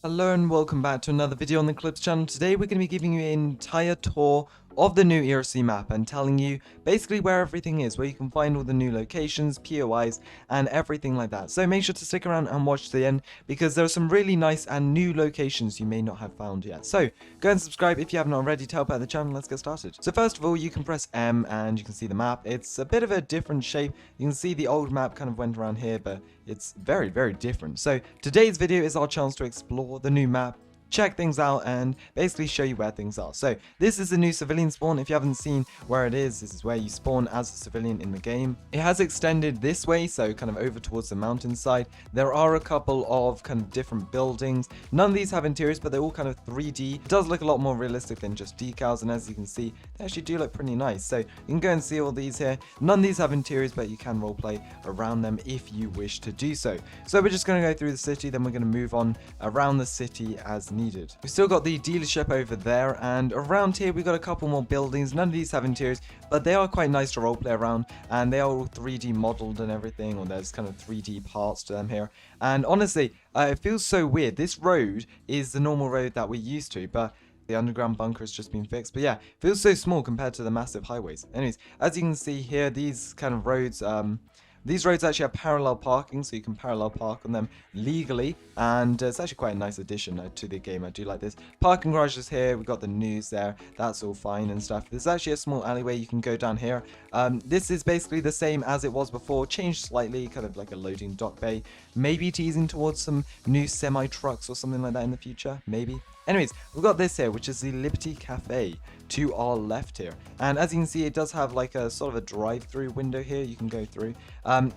Hello and welcome back to another video on the Clips channel. Today we're going to be giving you an entire tour of the new ERLC map and telling you basically where everything is, where you can find all the new locations, POIs, and everything like that. So make sure to stick around and watch to the end because there are some really nice and new locations you may not have found yet. So go and subscribe if you haven't already to help out the channel. Let's get started. So first of all, you can press M and you can see the map. It's a bit of a different shape. You can see the old map kind of went around here, but it's very, very different. So today's video is our chance to explore the new map, check things out, and basically show you where things are. So this is the new civilian spawn. If you haven't seen where it is, this is where you spawn as a civilian in the game. It has extended this way, so kind of over towards the mountainside. There are a couple of kind of different buildings. None of these have interiors, but they're all kind of 3D. It does look a lot more realistic than just decals, and as you can see, they actually do look pretty nice. So you can go and see all these here. None of these have interiors, but you can roleplay around them if you wish to do so. So we're just going to go through the city, then we're going to move on around the city as needed. We've still got the dealership over there, and around here we've got a couple more buildings. None of these have interiors, but they are quite nice to roleplay around, and they are all 3D modeled and everything, or there's kind of 3D parts to them here. And honestly, it feels so weird. This road is the normal road that we're used to, but the underground bunker has just been fixed. But yeah, it feels so small compared to the massive highways. Anyways, as you can see here, these kind of roads, these roads actually have parallel parking, so you can parallel park on them legally, and it's actually quite a nice addition to the game. I do like this. Parking garages here, we've got the news there, that's all fine and stuff. There's actually a small alleyway you can go down here. This is basically the same as it was before, changed slightly, kind of like a loading dock bay, maybe teasing towards some new semi-trucks or something like that in the future, maybe. Anyways, we've got this here, which is the Liberty Cafe to our left here. And as you can see, it does have like a sort of a drive-through window here you can go through.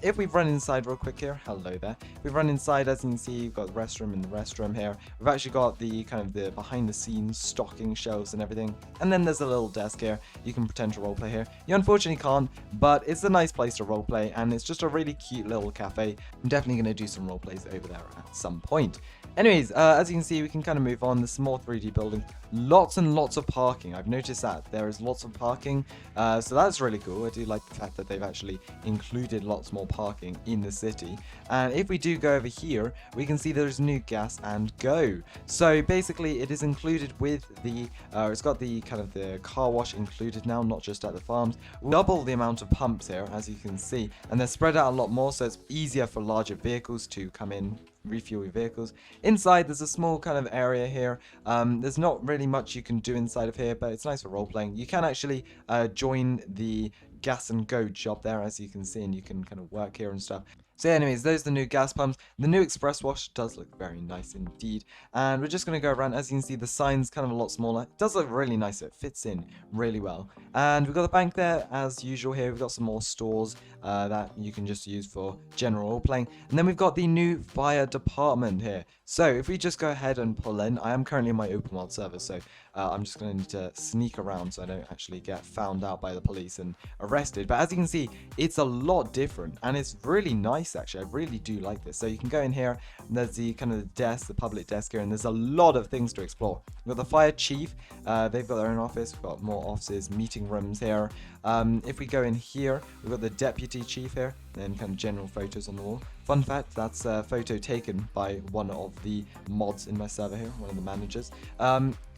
If we run inside real quick here, hello there. If we run inside, as you can see, you've got the restroom and the restroom here. We've actually got the kind of the behind-the-scenes stocking shelves and everything. And then there's a little desk here. You can pretend to roleplay here. You unfortunately can't, but it's a nice place to roleplay, and it's just a really cute little cafe. I'm definitely going to do some roleplays over there at some point. Anyways, as you can see, we can kind of move on. This more 3D building, lots and lots of parking. I've noticed that there is lots of parking, so that's really cool. I do like the fact that they've actually included lots more parking in the city. And if we do go over here, we can see there's new gas and go. So basically, it is included with the it's got the kind of the car wash included now, not just at the farms. Double the amount of pumps here, as you can see, and they're spread out a lot more, so it's easier for larger vehicles to come in, refuel your vehicles. Inside, there's a small kind of area here. There's not really much you can do inside of here, but it's nice for role playing. You can actually join the gas and go job there, as you can see, and you can kind of work here and stuff. So anyways, those are the new gas pumps. The new express wash does look very nice indeed. And we're just going to go around. As you can see, the sign's kind of a lot smaller. It does look really nice. It fits in really well. And we've got the bank there, as usual here. We've got some more stores that you can just use for general role playing. And then we've got the new fire department here. So if we just go ahead and pull in, I am currently in my open world server, so I'm just going to need to sneak around so I don't actually get found out by the police and arrested. But as you can see, it's a lot different, and it's really nice actually. I really do like this. So you can go in here, and there's the kind of the desk, the public desk here, and there's a lot of things to explore. We've got the fire chief, they've got their own office. We've got more offices, meeting rooms here. If we go in here, we've got the deputy chief here, and kind of general photos on the wall. Fun fact, that's a photo taken by one of the mods in my server here, one of the managers.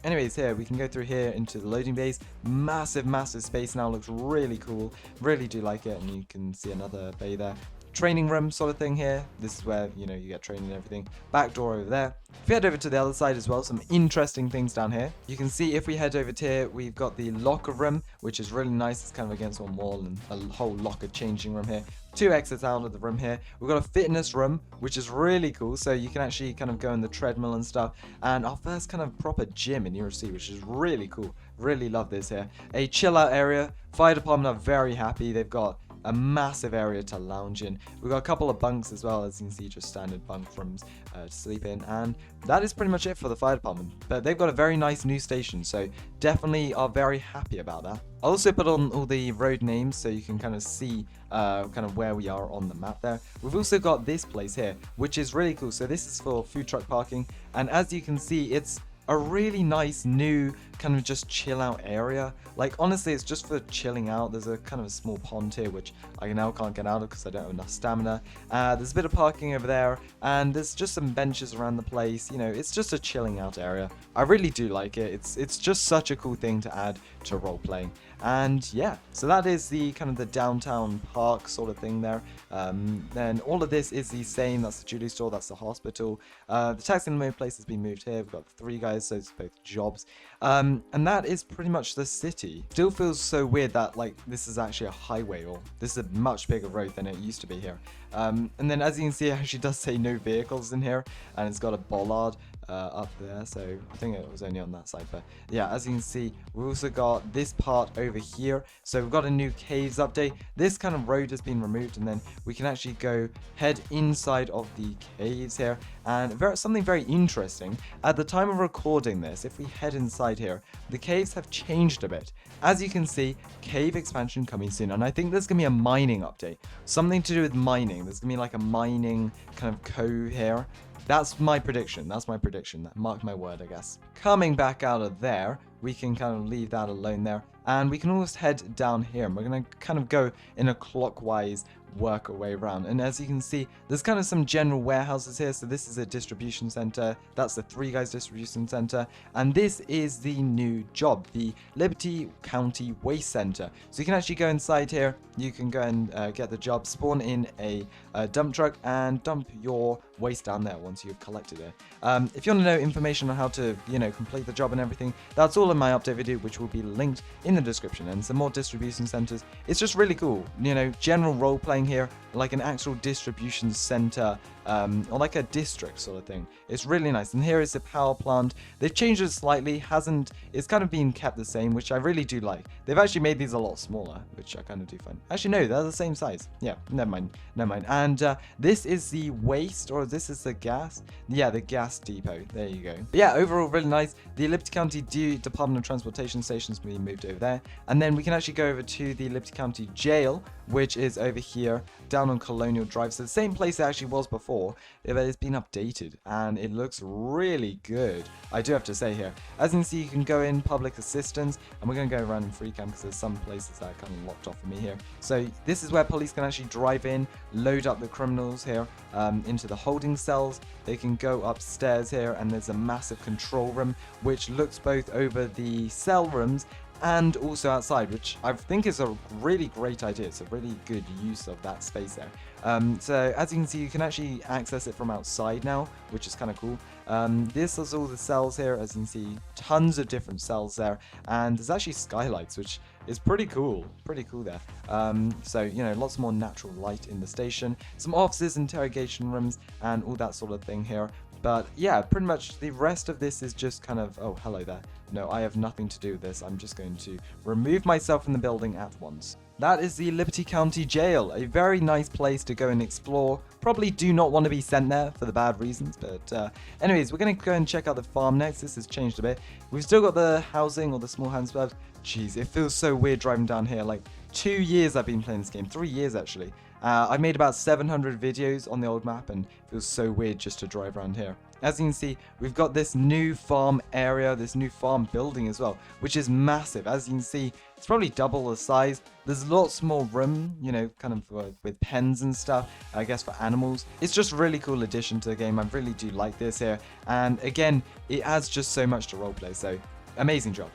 Anyways, here we can go through here into the loading bays. Massive space now, looks really cool. Really do like it, and you can see another bay there. Training room sort of thing here. This is where, you know, you get training and everything. Back door over there. If we head over to the other side as well, some interesting things down here. You can see if we head over to here, we've got the locker room, which is really nice. It's kind of against one wall, and a whole locker changing room here. 2 exits out of the room here. We've got a fitness room, which is really cool. So you can actually kind of go on the treadmill and stuff. And our first kind of proper gym in ERLC, which is really cool. Really love this here. A chill out area. Fire department are very happy. They've got a massive area to lounge in. We've got a couple of bunks as well, as you can see, just standard bunk rooms to sleep in, and that is pretty much it for the fire department. But they've got a very nice new station, so definitely are very happy about that. I'll also put on all the road names so you can kind of see kind of where we are on the map there. We've also got this place here, which is really cool. So this is for food truck parking, and as you can see, it's a really nice new kind of just chill out area. Like honestly, it's just for chilling out. There's a kind of a small pond here which I now can't get out of because I don't have enough stamina. There's a bit of parking over there, and there's just some benches around the place. You know, it's just a chilling out area. I really do like it. It's just such a cool thing to add to role playing. And yeah, so that is the kind of the downtown park sort of thing there. Then all of this is the same. That's the jewelry store, that's the hospital. The taxi and limo place has been moved here. We've got 3 guys, so it's both jobs. And that is pretty much the city. Still feels so weird that like this is actually a highway, or this is a much bigger road than it used to be here. And then as you can see, it actually does say no vehicles in here, and it's got a bollard up there, so I think it was only on that side. But yeah, as you can see, we've also got this part over here. So we've got a new caves update. This kind of road has been removed, and then we can actually go head inside of the caves here. And something very interesting, at the time of recording this, if we head inside here, the caves have changed a bit. As you can see, cave expansion coming soon, and I think there's gonna be a mining update, something to do with mining. There's gonna be like a mining kind of cove here. That's my prediction. Mark my word, I guess. Coming back out of there, we can kind of leave that alone there. And we can almost head down here. And we're going to kind of go in a clockwise work our way around. And as you can see, there's kind of some general warehouses here. So this is a distribution center. That's the 3 guys distribution center. And this is the new job, the Liberty County Waste Center. So you can actually go inside here. You can go and get the job, spawn in a dump truck, and dump your waste down there once you've collected it. If you want to know information on how to, complete the job and everything, that's all in my update video, which will be linked in the description. And some more distribution centers. It's just really cool, general role playing here, like an actual distribution center, or like a district sort of thing. It's really nice. And here is the power plant. They've changed it slightly. It's kind of been kept the same, which I really do like. They've actually made these a lot smaller, which I kind of do find. Actually, no, they're the same size. Yeah, never mind. And this is the waste, or this is the gas. Yeah, the gas depot. There you go. But yeah, overall, really nice. The Liberty County Department of Transportation station's been moved over there. And then we can actually go over to the Liberty County Jail, which is over here down on Colonial Drive. So the same place it actually was before, but it's been updated and it looks really good, I do have to say here. As you can see, you can go in public assistance, and we're going to go around in free cam because there's some places that are kind of locked off for me here. So this is where police can actually drive in, load up the criminals here into the holding cells. They can go upstairs here, and there's a massive control room which looks both over the cell rooms and also outside, which I think is a really great idea. It's a really good use of that space there. So as you can see, you can actually access it from outside now, which is kind of cool. This is all the cells here. As you can see, tons of different cells there, and there's actually skylights, which is pretty cool there. So lots more natural light in the station, some offices, interrogation rooms, and all that sort of thing here. But yeah, pretty much the rest of this is just kind of, oh, hello there. No, I have nothing to do with this. I'm just going to remove myself from the building at once. That is the Liberty County Jail, a very nice place to go and explore. Probably do not want to be sent there for the bad reasons, but anyways, we're going to go and check out the farm next. This has changed a bit. We've still got the housing, or the small hands club. Jeez, it feels so weird driving down here. Like 2 years I've been playing this game, 3 years actually. I made about 700 videos on the old map, and it feels so weird just to drive around here. As you can see, we've got this new farm area, this new farm building as well, which is massive. As you can see, it's probably double the size. There's lots more room, kind of with pens and stuff, I guess, for animals. It's just a really cool addition to the game. I really do like this here. And again, it adds just so much to roleplay. So amazing job.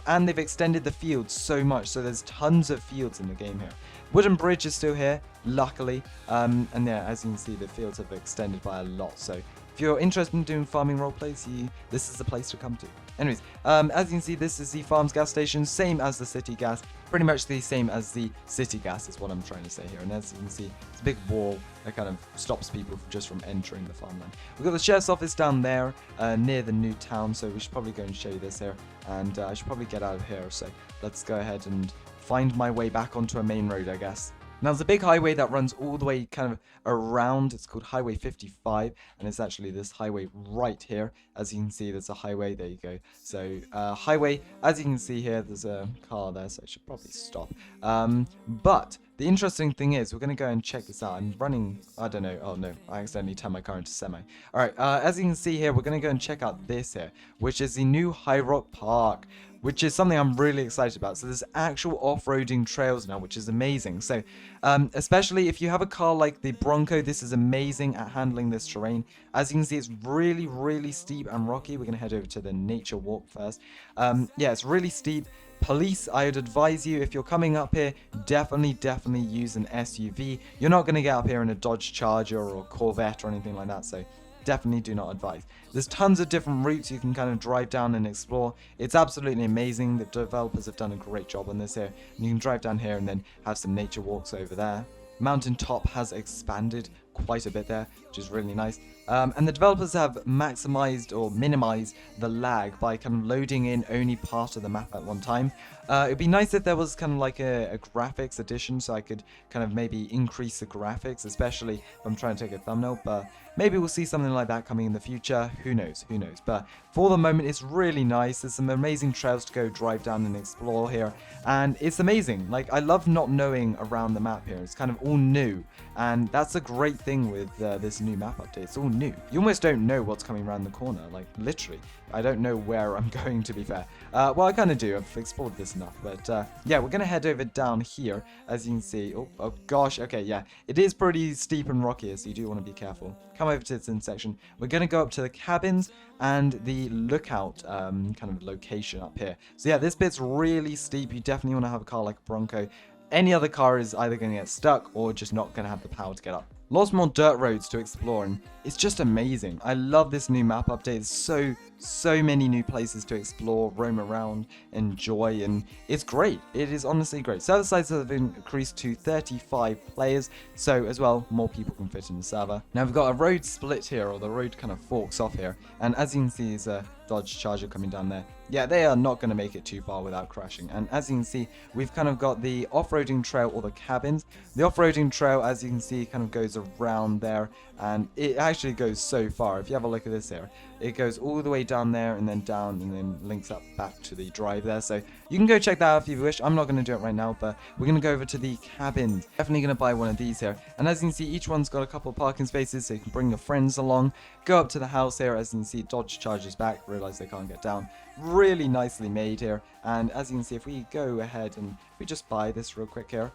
And they've extended the fields so much, so there's tons of fields in the game here. Wooden bridge is still here, luckily, and yeah, as you can see, the fields have extended by a lot. So if you're interested in doing farming roleplays, this is the place to come to. Anyways, as you can see, this is the farm's gas station, same as the city gas, pretty much the same as the city gas is what I'm trying to say here. And as you can see, it's a big wall that kind of stops people just from entering the farmland. We've got the sheriff's office down there near the new town, so we should probably go and show you this here. And I should probably get out of here, so let's go ahead and find my way back onto a main road, I guess. Now, there's a big highway that runs all the way kind of around. It's called Highway 55, and it's actually this highway right here. As you can see, there's a highway. There you go. So, highway, as you can see here, there's a car there, so I should probably stop. But the interesting thing is, we're going to go and check this out. I'm running, I don't know, oh no, I accidentally turned my car into semi. Alright, as you can see here, we're going to go and check out this here, which is the new High Rock Park, which is something I'm really excited about. So there's actual off-roading trails now, which is amazing. So especially if you have a car like the Bronco, this is amazing at handling this terrain. As you can see, it's really, really steep and rocky. We're going to head over to the nature walk first. Yeah, it's really steep. Police, I would advise you, if you're coming up here, definitely use an SUV. You're not going to get up here in a Dodge Charger or Corvette or anything like that, so definitely do not advise. There's tons of different routes you can kind of drive down and explore. It's absolutely amazing. The developers have done a great job on this here. And you can drive down here and then have some nature walks over there. Mountain top has expanded quite a bit there, which is really nice. And the developers have maximized or minimized the lag by kind of loading in only part of the map at one time. It'd be nice if there was kind of like a graphics addition, so I could kind of maybe increase the graphics, especially if I'm trying to take a thumbnail. But maybe we'll see something like that coming in the future. Who knows? Who knows? But for the moment, it's really nice. There's some amazing trails to go drive down and explore here, and it's amazing. Like, I love not knowing around the map here. It's kind of all new, and that's a great thing with this new map update. It's all new. You almost don't know what's coming around the corner, like literally. I don't know where I'm going, to be fair. Well, I kind of do. I've explored this enough, but yeah, we're gonna head over down here, as you can see. Oh gosh, okay, yeah, it is pretty steep and rocky here, so you do want to be careful. Come over to this intersection. We're gonna go up to the cabins and the lookout kind of location up here. So yeah, this bit's really steep. You definitely want to have a car like a Bronco. Any other car is either going to get stuck or just not going to have the power to get up. Lots more dirt roads to explore, and it's just amazing. I love this new map update. There's so many new places to explore, roam around, enjoy, and it's great. It is honestly great. Server sizes have been increased to 35 players, so as well, more people can fit in the server. Now we've got a road split here, or the road kind of forks off here, and as you can see, there's a Dodge Charger coming down there. Yeah, they are not going to make it too far without crashing. And as you can see, we've kind of got the off-roading trail, or the cabins. The off-roading trail, as you can see, kind of goes around there, and it actually goes so far. If you have a look at this here, it goes all the way down there and then down and then links up back to the drive there. So you can go check that out if you wish. I'm not going to do it right now, but we're going to go over to the cabins. Definitely going to buy one of these here. And as you can see, each one's got a couple of parking spaces, so you can bring your friends along. Go up to the house here. As you can see, Dodge Charger's back. Realize they can't get down. Really nicely made here. And as you can see, if we go ahead and we just buy this real quick here.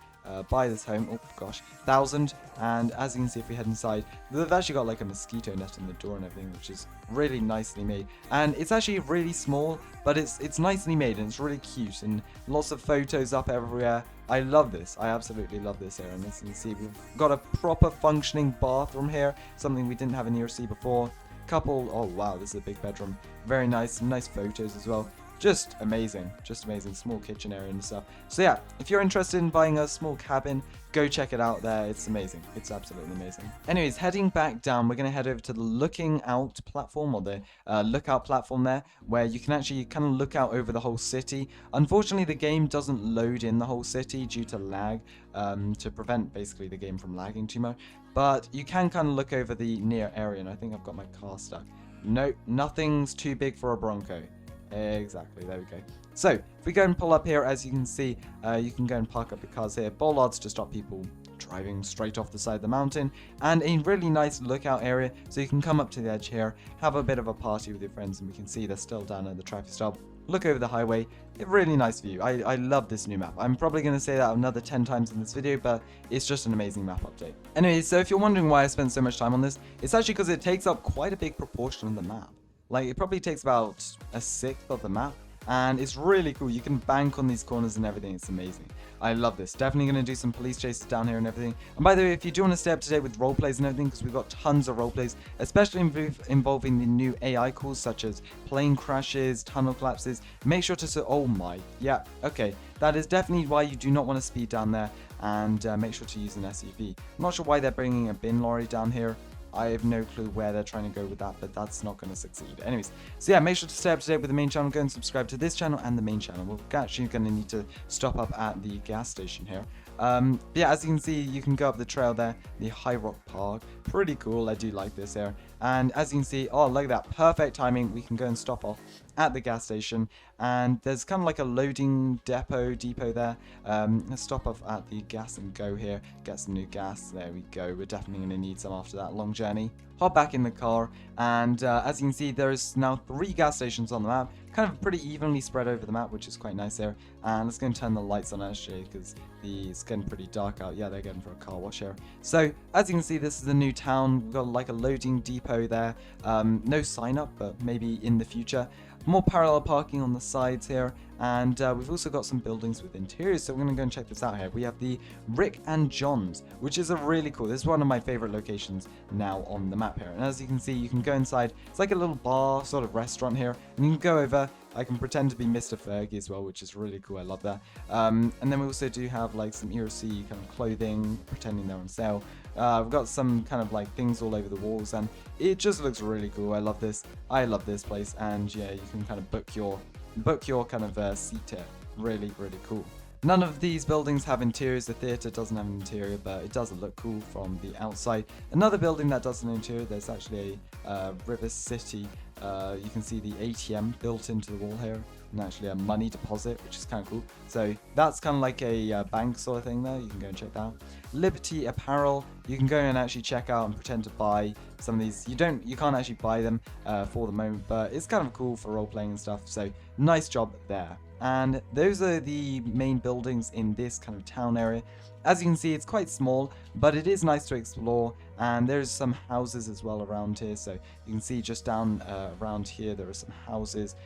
Buy this home. Oh gosh, 1,000. And as you can see, if we head inside, they've actually got like a mosquito net in the door and everything, which is really nicely made. And it's actually really small, but it's nicely made and it's really cute, and lots of photos up everywhere. I love this. I absolutely love this here. And as you can see, we've got a proper functioning bathroom here, something we didn't have in ERLC before. Oh wow, this is a big bedroom. Very nice. Some nice photos as well. Just amazing, small kitchen area and stuff. So yeah, if you're interested in buying a small cabin, go check it out there. It's amazing. It's absolutely amazing. Anyways, heading back down, we're going to head over to the looking out platform, or the lookout platform there, where you can actually kind of look out over the whole city. Unfortunately, the game doesn't load in the whole city due to lag, to prevent basically the game from lagging too much. But you can kind of look over the near area, and I think I've got my car stuck. Nope, nothing's too big for a Bronco. Exactly, there we go. So, if we go and pull up here, as you can see, you can go and park up the cars here. Bollards to stop people driving straight off the side of the mountain, and a really nice lookout area, so you can come up to the edge here, have a bit of a party with your friends, and we can see they're still down at the traffic stop. Look over the highway. A really nice view. I love this new map. I'm probably going to say that another 10 times in this video, but it's just an amazing map update. Anyways, so if you're wondering why I spent so much time on this, it's actually because it takes up quite a big proportion of the map. Like, it probably takes about 1/6 of the map, and it's really cool. You can bank on these corners and everything. It's amazing. I love this. Definitely going to do some police chases down here and everything. And by the way, if you do want to stay up to date with roleplays and everything, because we've got tons of roleplays, especially involving the new AI calls, such as plane crashes, tunnel collapses, make sure to oh my, yeah, okay. That is definitely why you do not want to speed down there, and make sure to use an SUV. I'm not sure why they're bringing a bin lorry down here. I have no clue where they're trying to go with that, but that's not going to succeed. Anyways, so yeah, make sure to stay up to date with the main channel. Go and subscribe to this channel and the main channel. We're actually going to need to stop up at the gas station here. Yeah, as you can see, you can go up the trail there, the High Rock Park. Pretty cool. I do like this here. And as you can see, oh, look at that, perfect timing. We can go and stop off at the gas station, and there's kind of like a loading depot there. Let's stop off at the gas and go here, get some new gas. There we go. We're definitely going to need some after that long journey. Hop back in the car, and as you can see, there's now 3 gas stations on the map, kind of pretty evenly spread over the map, which is quite nice there. And let's go and turn the lights on actually, because it's getting pretty dark out. Yeah, they're going for a car wash here. So as you can see, this is a new town. We've got like a loading depot there. No sign up, but maybe in the future. More parallel parking on the sides here, and we've also got some buildings with interiors, so we're going to go and check this out here. We have the Rick and John's, which is a really cool, this is one of my favorite locations now on the map here. And as you can see, you can go inside, it's like a little bar sort of restaurant here, and you can go over. I can pretend to be Mr. Fergie as well, which is really cool. I love that. And then we also do have like some ERLC kind of clothing, pretending they're on sale. We've got some kind of like things all over the walls, and it just looks really cool. I love this. I love this place, and yeah, you can kind of book your kind of seat here. Really, really cool. None of these buildings have interiors. The theatre doesn't have an interior, but it does look cool from the outside. Another building that does an interior, there's actually a River City. You can see the ATM built into the wall here, and actually a money deposit, which is kind of cool. So that's kind of like a bank sort of thing there. You can go and check that out. Liberty Apparel, you can go and actually check out and pretend to buy some of these. You can't actually buy them for the moment, but it's kind of cool for role playing and stuff. So nice job there. And those are the main buildings in this kind of town area. As you can see, it's quite small, but it is nice to explore, and there's some houses as well around here. So you can see just down around here there are some houses,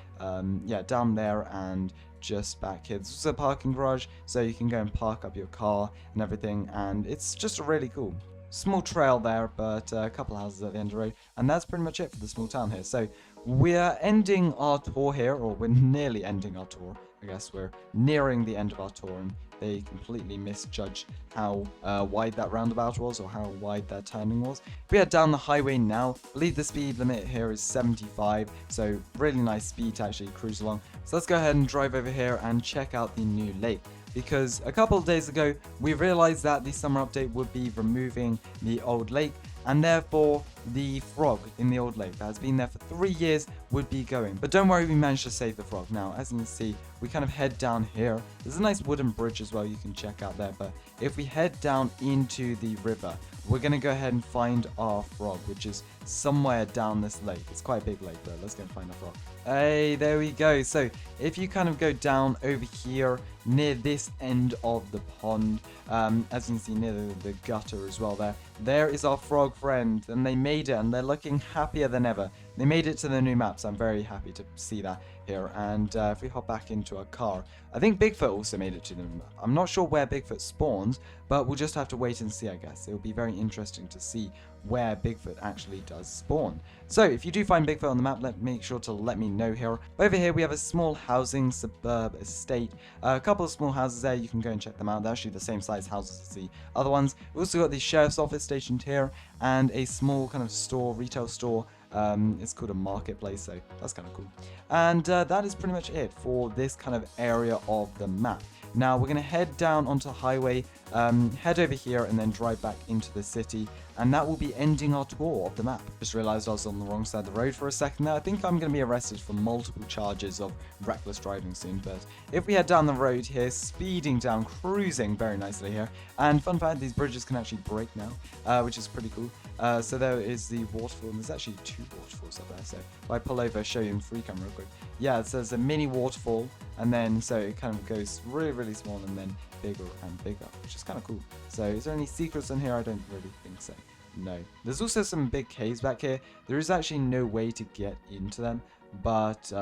yeah, down there and just back here. There's also a parking garage, so you can go and park up your car and everything, and it's just really cool. Small trail there, but a couple of houses at the end of the road, and that's pretty much it for the small town here. So we're ending our tour here, or we're nearly ending our tour. I guess we're nearing the end of our tour, and they completely misjudged how wide that roundabout was, or how wide that turning was. If we head down the highway now, I believe the speed limit here is 75, so really nice speed to actually cruise along. So let's go ahead and drive over here and check out the new lake, because a couple of days ago we realized that the summer update would be removing the old lake, and therefore the frog in the old lake that has been there for 3 years would be going. But don't worry, we managed to save the frog. Now, as you can see, we kind of head down here. There's a nice wooden bridge as well you can check out there, but if we head down into the river, we're going to go ahead and find our frog, which is somewhere down this lake. It's quite a big lake, but let's go and find our frog. Hey, there we go. So if you kind of go down over here near this end of the pond, as you can see near the gutter as well there is our frog friend, and they made it, and they're looking happier than ever. They made it to the new map, so I'm very happy to see that here. And if we hop back into our car, I think Bigfoot also made it to the new map. I'm not sure where Bigfoot spawns, but we'll just have to wait and see, I guess. It'll be very interesting to see where Bigfoot actually does spawn. So if you do find Bigfoot on the map, make sure to let me know here. Over here we have a small housing suburb estate, a couple of small houses there. You can go and check them out. They're actually the same size houses as the other ones. We've also got the sheriff's office stationed here, and a small kind of store, retail store. It's called a marketplace, so that's kind of cool. And that is pretty much it for this kind of area of the map. Now we're going to head down onto the highway, head over here, and then drive back into the city, and that will be ending our tour of the map. Just realized I was on the wrong side of the road for a second there. I think I'm going to be arrested for multiple charges of reckless driving soon, but if we head down the road here, speeding down, cruising very nicely here, and fun fact, these bridges can actually break now, which is pretty cool. So there is the waterfall, and there's actually 2 waterfalls up there, so if I pull over, show you in free cam real quick. Yeah, so there's a mini waterfall, and then so it kind of goes really, really small and then bigger and bigger, which is kind of cool. So is there any secrets in here? I don't really think so. No. There's also some big caves back here. There is actually no way to get into them, but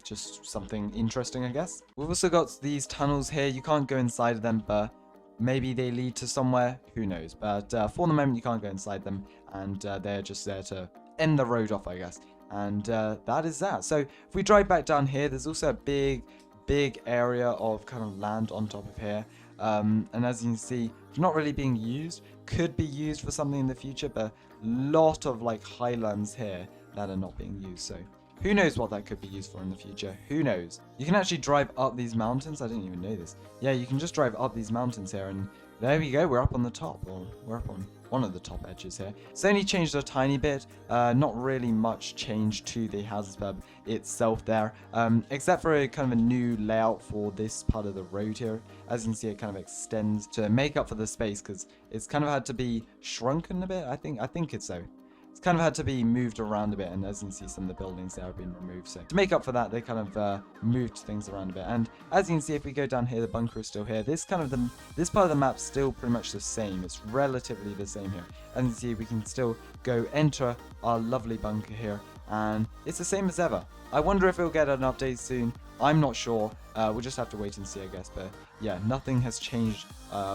just something interesting, I guess. We've also got these tunnels here. You can't go inside of them, but maybe they lead to somewhere, who knows. But for the moment you can't go inside them, and they're just there to end the road off, I guess. And that is that. So if we drive back down here, there's also a big area of kind of land on top of here, and as you can see, it's not really being used. Could be used for something in the future, but a lot of like highlands here that are not being used, so who knows what that could be used for in the future. Who knows. You can actually drive up these mountains. I didn't even know this. Yeah, you can just drive up these mountains here, and there we go, we're up on the top, or we're up on one of the top edges here. It's only changed a tiny bit, not really much change to the houses itself there, except for a kind of a new layout for this part of the road here. As you can see, it kind of extends to make up for the space because it's kind of had to be shrunken a bit. I think it's so. It's kind of had to be moved around a bit, and as you can see, some of the buildings there have been removed. So to make up for that, they kind of moved things around a bit. And as you can see, if we go down here, the bunker is still here. This part of the map's still pretty much the same. It's relatively the same here. As you can see, we can still go enter our lovely bunker here, and it's the same as ever. I wonder if it'll get an update soon. I'm not sure. We'll just have to wait and see, I guess. But yeah, nothing has changed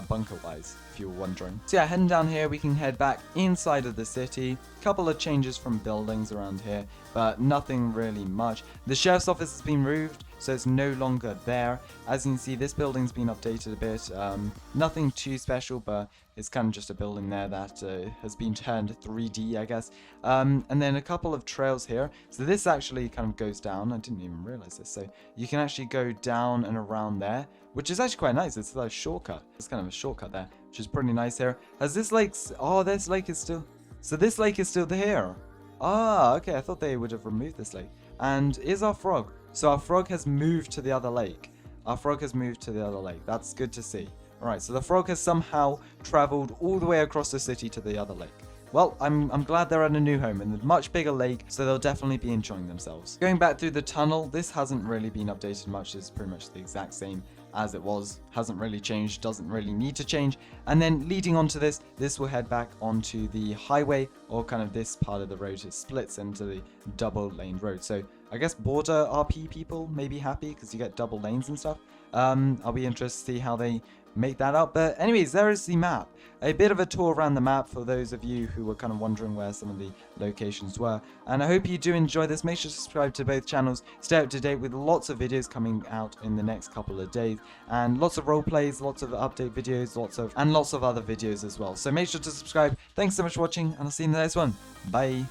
bunker-wise, if you were wondering. So yeah, heading down here, we can head back inside of the city. Couple of changes from buildings around here, but nothing really much. The sheriff's office has been moved, so it's no longer there. As you can see, this building's been updated a bit. Nothing too special, but it's kind of just a building there that has been turned 3D, I guess. And then a couple of trails here. So this actually kind of goes down. I didn't even realize this. So you can actually go down and around there, which is actually quite nice. It's like a shortcut. It's kind of a shortcut there, which is pretty nice here. Has this lake... Oh, this lake is still... So this lake is still there. Ah, okay. I thought they would have removed this lake. And is our frog... So our frog has moved to the other lake. Our frog has moved to the other lake. That's good to see. Alright, so the frog has somehow traveled all the way across the city to the other lake. Well, I'm glad they're at a new home and a much bigger lake, so they'll definitely be enjoying themselves. Going back through the tunnel, this hasn't really been updated much. It's pretty much the exact same as it was. Hasn't really changed, doesn't really need to change. And then leading onto this will head back onto the highway, or kind of this part of the road. It splits into the double-laned road. So I guess border RP people may be happy because you get double lanes and stuff. I'll be interested to see how they make that up. But anyways, there is the map. A bit of a tour around the map for those of you who were kind of wondering where some of the locations were. And I hope you do enjoy this. Make sure to subscribe to both channels. Stay up to date with lots of videos coming out in the next couple of days. And lots of role plays, lots of update videos, lots of other videos as well. So make sure to subscribe. Thanks so much for watching, and I'll see you in the next one. Bye.